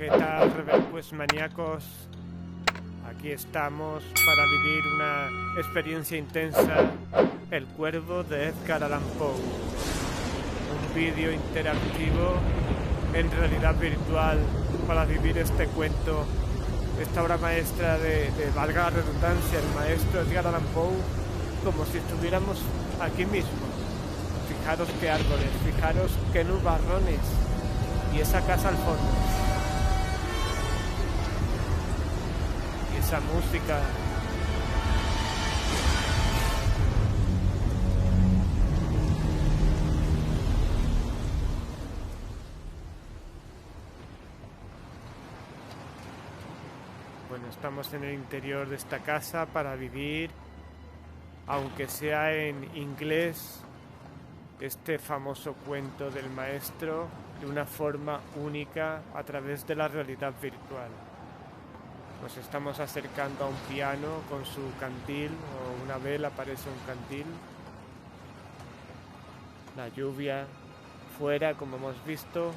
¿Qué tal, Reverquest maníacos? Aquí estamos para vivir una experiencia intensa, El Cuervo de Edgar Allan Poe. Un vídeo interactivo en realidad virtual para vivir este cuento, esta obra maestra de valga la redundancia, el maestro Edgar Allan Poe, como si estuviéramos aquí mismo. Fijaros qué árboles, fijaros qué nubarrones y esa casa al fondo. Y esa música. Bueno, estamos en el interior de esta casa para vivir, aunque sea en inglés, este famoso cuento del maestro de una forma única a través de la realidad virtual. Nos estamos acercando a un piano con su cantil, o una vela, parece un cantil. La lluvia fuera, como hemos visto.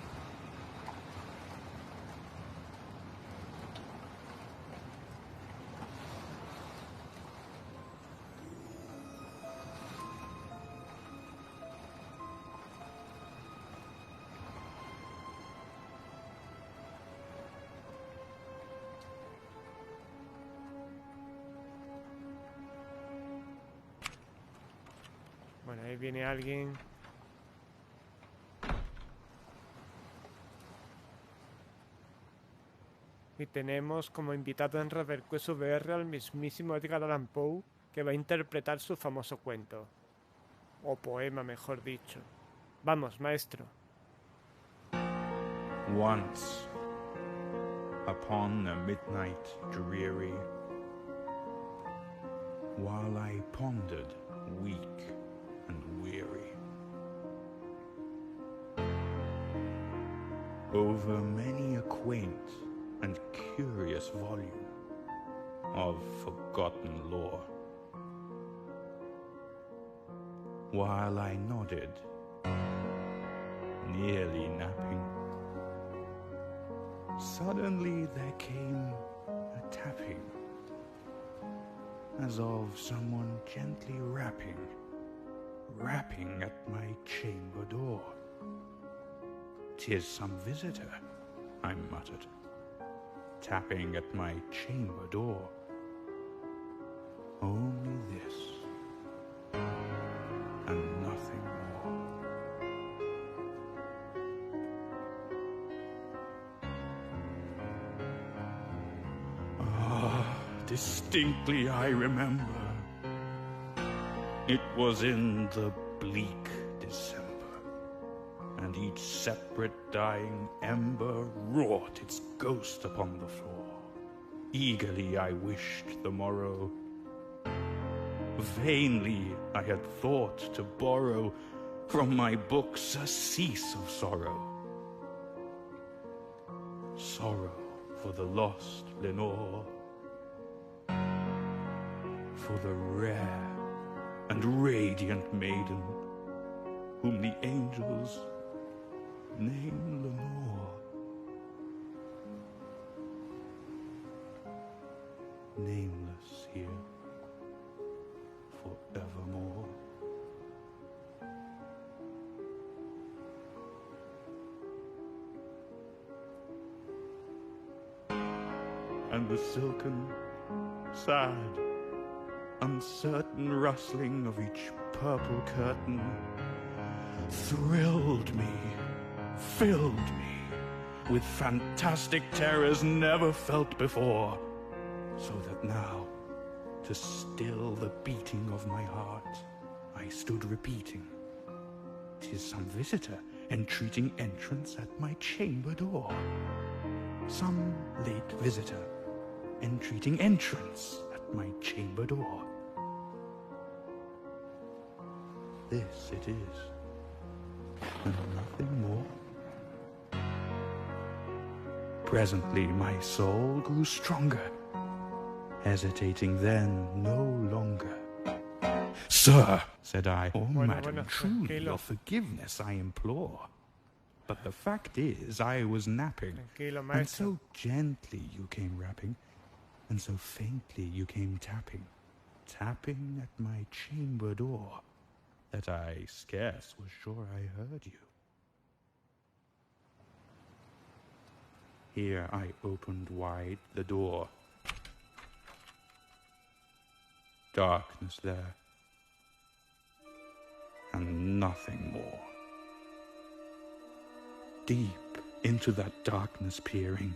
Bueno, ahí viene alguien. Y tenemos como invitado en Reverquest VR al mismísimo Edgar Allan Poe, que va a interpretar su famoso cuento. O poema, mejor dicho. Vamos, maestro. Once, upon a midnight dreary, while I pondered, weak and weary, over many a quaint and curious volume of forgotten lore, while I nodded, nearly napping, suddenly there came a tapping, as of someone gently rapping at my chamber door. "'Tis some visitor," I muttered, tapping at my chamber door. Only this, and nothing more. Distinctly I remember. It was in the bleak December, and each separate dying ember wrought its ghost upon the floor. Eagerly I wished the morrow. Vainly I had thought to borrow from my books a cease of sorrow. Sorrow for the lost Lenore, for the rare and radiant maiden whom the angels name Lenore. Nameless here forevermore. And the silken, sad, uncertain rustling of each purple curtain thrilled me, filled me with fantastic terrors never felt before, so that now, to still the beating of my heart, I stood repeating, "'Tis some visitor entreating entrance at my chamber door. Some late visitor entreating entrance at my chamber door. This it is, and nothing more." Presently my soul grew stronger, hesitating then no longer. "Sir," said I, "oh, madam, truly your forgiveness I implore. But the fact is, I was napping. Tranquilo, And maestro. so gently you came rapping, and so faintly you came tapping, tapping at my chamber door, that I scarce was sure I heard you. Here I opened wide the door. Darkness there, and nothing more. Deep into that darkness peering,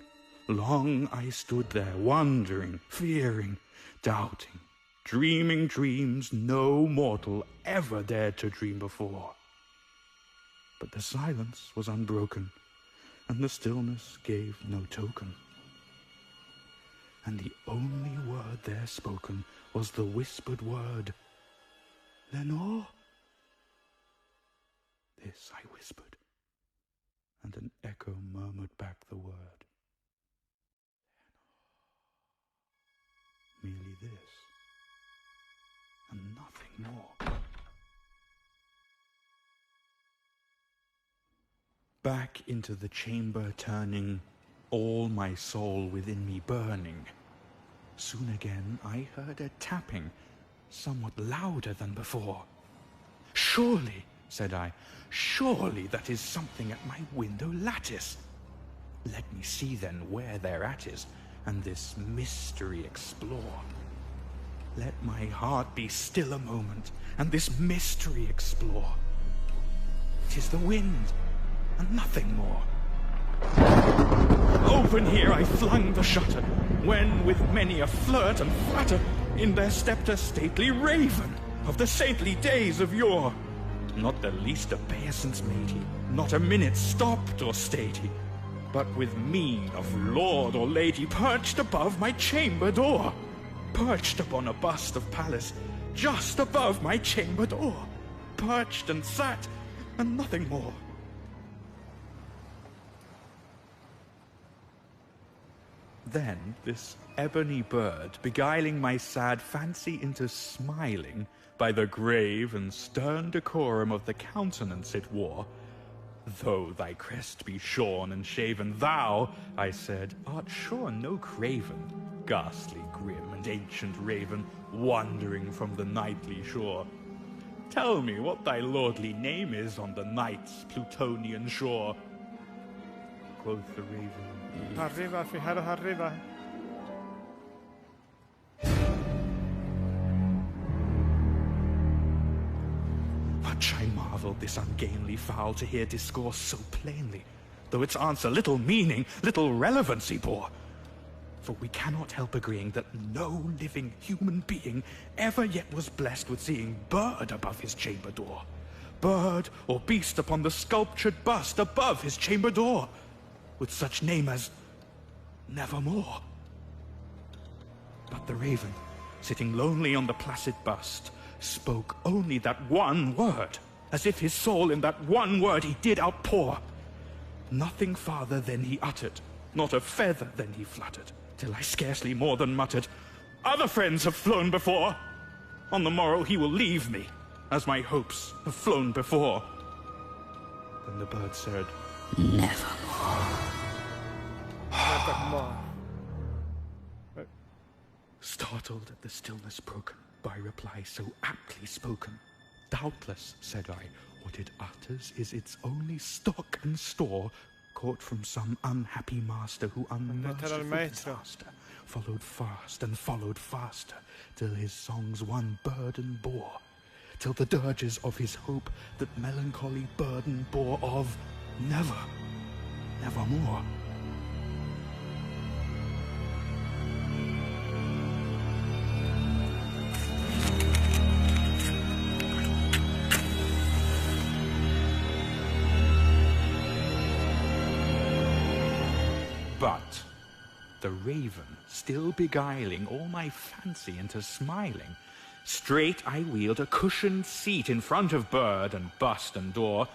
long I stood there, wondering, fearing, doubting, dreaming dreams no mortal ever dared to dream before. But the silence was unbroken, and the stillness gave no token. And the only word there spoken was the whispered word, "Lenore?" This I whispered, and an echo murmured back the word, "Lenore." Merely this, and nothing more. Back into the chamber turning, all my soul within me burning. Soon again I heard a tapping, somewhat louder than before. "Surely," said I, "surely that is something at my window lattice. Let me see then where thereat is, and this mystery explore. Let my heart be still a moment, and this mystery explore. 'Tis the wind, and nothing more." Open here I flung the shutter, when with many a flirt and flutter in there stepped a stately raven of the saintly days of yore. Not the least obeisance made he, not a minute stopped or stayed he, but with mien of lord or lady perched above my chamber door, perched upon a bust of Pallas, just above my chamber door, perched and sat, and nothing more. Then this ebony bird, beguiling my sad fancy into smiling by the grave and stern decorum of the countenance it wore, "Though thy crest be shorn and shaven, thou," I said, "art sure no craven, ghastly, grim, and ancient raven, wandering from the nightly shore. Tell me what thy lordly name is on the night's Plutonian shore." Quoth the raven, Arriba, fijaros arriba. Much I marveled this ungainly fowl to hear discourse so plainly, though its answer little meaning, little relevancy bore. For we cannot help agreeing that no living human being ever yet was blessed with seeing bird above his chamber door, bird or beast upon the sculptured bust above his chamber door, with such name as Nevermore. But the raven, sitting lonely on the placid bust, spoke only that one word, as if his soul in that one word he did outpour. Nothing farther than he uttered, not a feather than he fluttered, till I scarcely more than muttered, "Other friends have flown before. On the morrow he will leave me, as my hopes have flown before." Then the bird said, Nevermore. Nevermore. Startled at the stillness broken by reply so aptly spoken, "Doubtless," said I, "what it utters is its only stock and store, caught from some unhappy master who unmerciful disaster followed fast and followed faster, till his songs one burden bore, till the dirges of his hope that melancholy burden bore of nevermore." But the raven, still beguiling all my fancy into smiling, straight I wheeled a cushioned seat in front of bird and bust and door.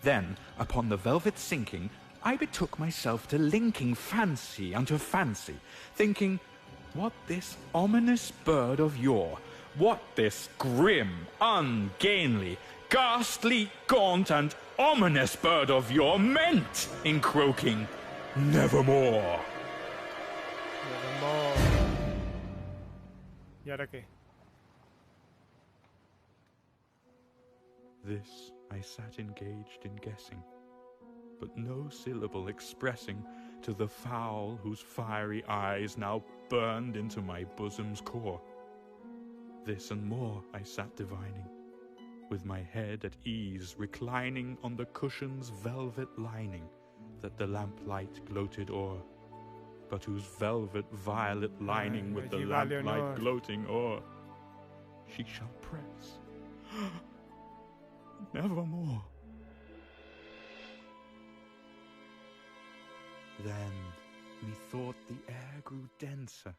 Then, upon the velvet sinking, I betook myself to linking fancy unto fancy, thinking, what this ominous bird of yore, what this grim, ungainly, ghastly, gaunt, and ominous bird of your ment in croaking, nevermore. Nevermore. ¿Y ahora qué? This I sat engaged in guessing, but no syllable expressing to the fowl whose fiery eyes now burned into my bosom's core. This and more I sat divining, with my head at ease reclining on the cushion's velvet lining that the lamplight gloated o'er, but whose velvet violet lining with the lamplight gloating o'er she shall press nevermore. Then methought the air grew denser,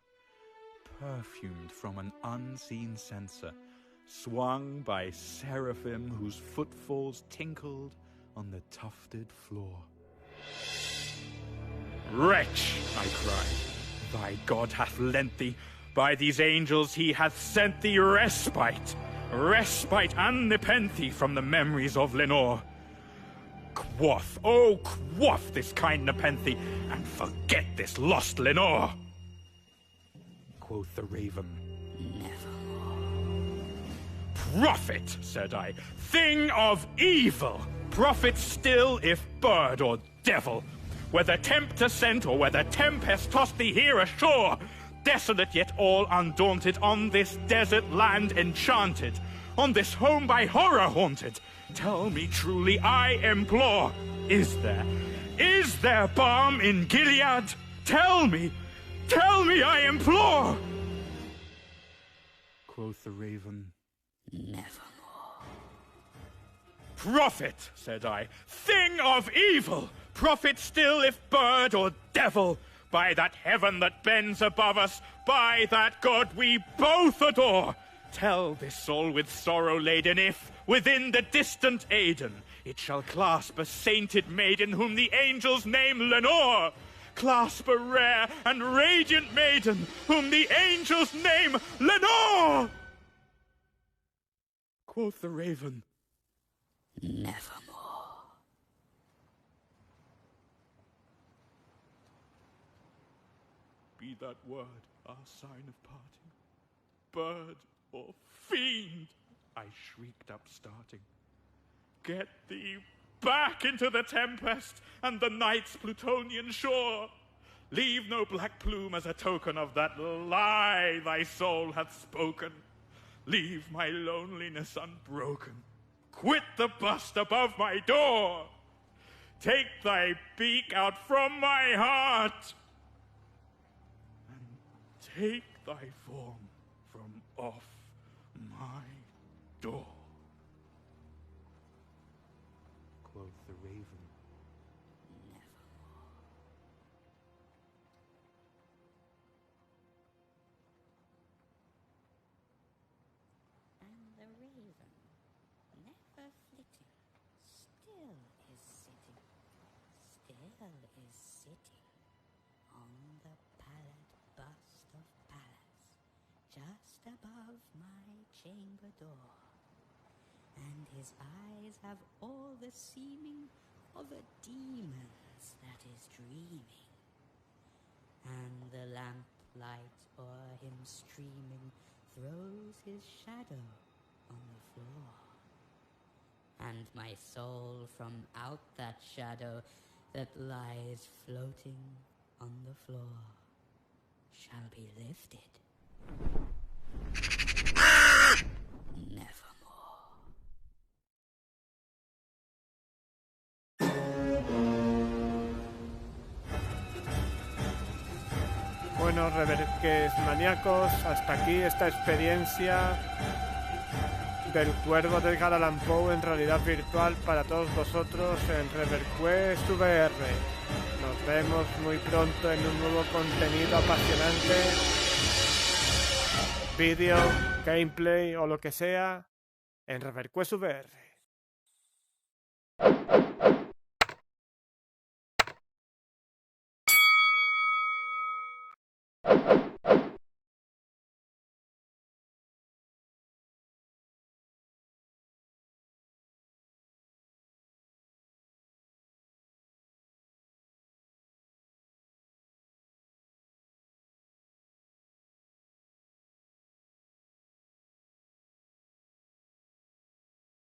perfumed from an unseen censer, swung by seraphim whose footfalls tinkled on the tufted floor. Wretch, I cried, thy God hath lent thee, by these angels he hath sent thee respite, respite and nepenthe from the memories of Lenore. Quaff, oh quaff this kind nepenthe, and forget this lost Lenore. Quoth the raven, Nevermore. Prophet, said I, thing of evil, prophet still if bird or devil, whether tempter sent or whether tempest tossed thee here ashore, desolate yet all undaunted, on this desert land enchanted, on this home by horror haunted, tell me truly, I implore, is there balm in Gilead? Tell me, I implore! Quoth the raven, Nevermore. Prophet, said I, thing of evil, prophet still if bird or devil, by that heaven that bends above us, by that God we both adore, tell this soul with sorrow laden if, within the distant Aidenn, it shall clasp a sainted maiden whom the angels name Lenore, clasp a rare and radiant maiden whom the angels name Lenore! Quoth the raven, Nevermore. Be that word our sign of parting, bird or fiend, I shrieked up starting. Get thee back into the tempest and the night's Plutonian shore. Leave no black plume as a token of that lie thy soul hath spoken. Leave my loneliness unbroken. Quit the bust above my door. Take thy beak out from my heart, and take thy form from off my door. Quoth the raven, Nevermore. And the raven, never flitting, still is sitting on the pallid bust of Pallas, just above my chamber door. And his eyes have all the seeming of a demon's that is dreaming. And the lamplight o'er him streaming throws his shadow on the floor. And my soul from out that shadow that lies floating on the floor shall be lifted. Nevermore. Bueno, Reverquest maníacos, hasta aquí esta experiencia del Cuervo de Edgar Allan Poe en realidad virtual para todos vosotros en Reverquest VR. Nos vemos muy pronto en un nuevo contenido apasionante, vídeo, gameplay o lo que sea en Reverquest VR.